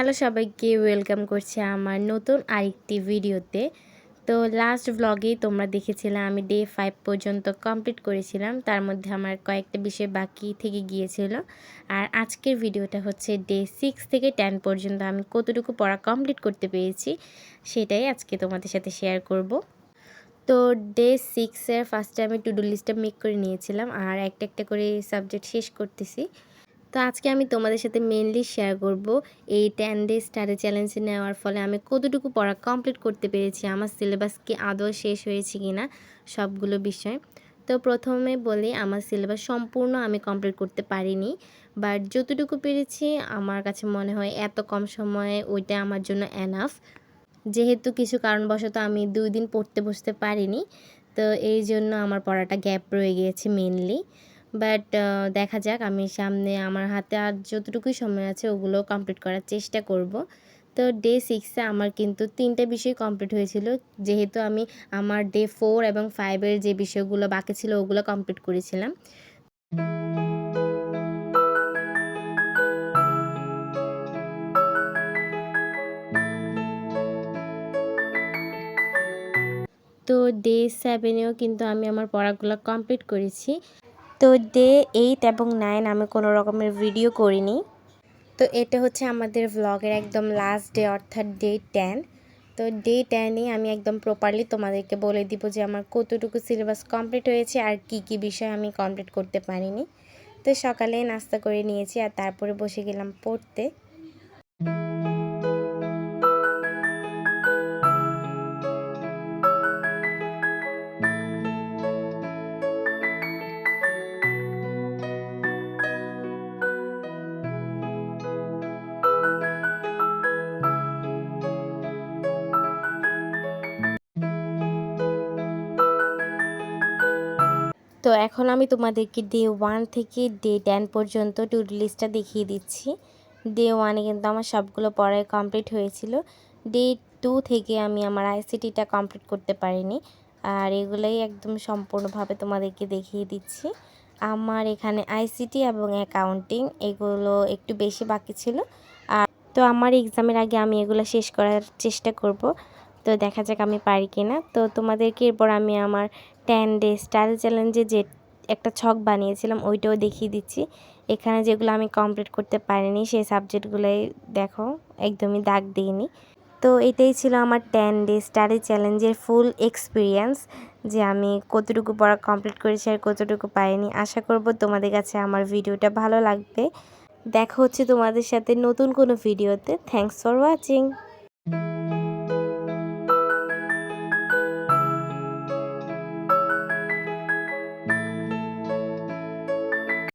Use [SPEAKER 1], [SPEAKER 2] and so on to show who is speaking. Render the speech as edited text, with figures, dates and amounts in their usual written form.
[SPEAKER 1] Hello সবাইকে welcome করছি আমার নতুন আরেকটি ভিডিওতে। তো লাস্ট ব্লগেই তোমরা দেখেছিলে আমি ডে 5 পর্যন্ত কমপ্লিট করেছিলাম, তার মধ্যে আমার কয়েকটা বিষয় বাকি থেকে গিয়েছিল। আর আজকের ভিডিওটা হচ্ছে ডে 6 থেকে 10 পর্যন্ত আমি কতটুকু পড়া কমপ্লিট করতে পেরেছি সেটাই আজকে তোমাদের সাথে শেয়ার করব। তো ডে 6-এর ফার্স্টে আমি টু ডু লিস্টটা মেক করে নিয়েছিলাম আর একটা একটা করে সাবজেক্ট শেষ করতেছি। তো আজকে আমি তোমাদের সাথে মেইনলি শেয়ার করব এই 10 ডে স্টাডি চ্যালেঞ্জ নেওয়ার ফলে আমি কতটুকু পড়া কমপ্লিট করতে পেরেছি, আমার সিলেবাস কি আদৌ শেষ হয়েছে কিনা সবগুলো বিষয়। তো প্রথমে বলি আমার সিলেবাস সম্পূর্ণ আমি কমপ্লিট করতে পারিনি, বাট যতটুকু পেরেছি আমার কাছে মনে হয় এত কম সময়ে ওইটা আমার জন্য এনাফ। যেহেতু কিছু কারণবশত আমি 2 দিন পড়তে বসতে পারিনি, তো এই জন্য আমার পড়াটা গ্যাপ রয়ে গিয়েছে মেনলি। বাট দেখা যাক, আমি সামনে আমার হাতে আর যতটুকুই সময় আছে ওগুলো কমপ্লিট করার চেষ্টা করব। তো ডে 6-এ আমার কিন্তু 3টে বিষয় কমপ্লিট হয়েছিল, যেহেতু আমি আমার ডে 4 এবং 5-এর যে বিষয়গুলো বাকি ছিল ওগুলো কমপ্লিট করেছিলাম। তো ডে 7-এও কিন্তু আমি আমার পড়াগুলো কমপ্লিট করেছি। তো ডে 8 এবং 9 আমি কোনো রকমের ভিডিও করিনি। তো এটা হচ্ছে আমাদের ভ্লগের একদম লাস্ট ডে, অর্থাৎ ডে 10। তো ডে 10-এ আমি একদম প্রপারলি তোমাদেরকে বলে দিব যে আমার কতটুকু সিলেবাস কমপ্লিট হয়েছে আর কি কি বিষয় আমি কমপ্লিট করতে পারিনি। তো সকালে নাস্তা করে নিয়েছি আর তারপরে বসে গেলাম পড়তে। তো এখন আমি তোমাদেরকে ডে 1 থেকে ডে 10 পর্যন্ত টু ডু লিস্টটা দেখিয়ে দিচ্ছি। ডে 1-এ কিন্তু আমার সবগুলো পড়াই কমপ্লিট হয়েছিল। ডে 2 থেকে আমি আমার আইসিটিটা কমপ্লিট করতে পারিনি, আর এগুলোই একদম সম্পূর্ণভাবে তোমাদেরকে দেখিয়ে দিচ্ছি। আমার এখানে আইসিটি এবং অ্যাকাউন্টিং এগুলো একটু বেশি বাকি ছিল, আর তো আমার এক্সামের আগে আমি এগুলো শেষ করার চেষ্টা করব। তো দেখা যাক আমি পারি কিনা। তো তোমাদেরকে এরপর আমি আমার 10 ডে স্টাইল চ্যালেঞ্জে যে একটা ছক বানিয়েছিলাম ওইটাও দেখিয়ে দিচ্ছি। এখানে যেগুলো আমি কমপ্লিট করতে পারিনি সেই সাবজেক্টগুলোই দেখো একদমই দাগ দিইনি। তো এটাই ছিল আমার 10 ডে স্টাডি চ্যালেঞ্জের ফুল এক্সপিরিয়েন্স, যে আমি কতটুকু পড়া কমপ্লিট করেছি আর কতটুকু পাইনি। আশা করব তোমাদের কাছে আমার ভিডিওটা ভালো লাগবে। দেখা হচ্ছে তোমাদের সাথে নতুন কোনো ভিডিওতে। Thanks for watching.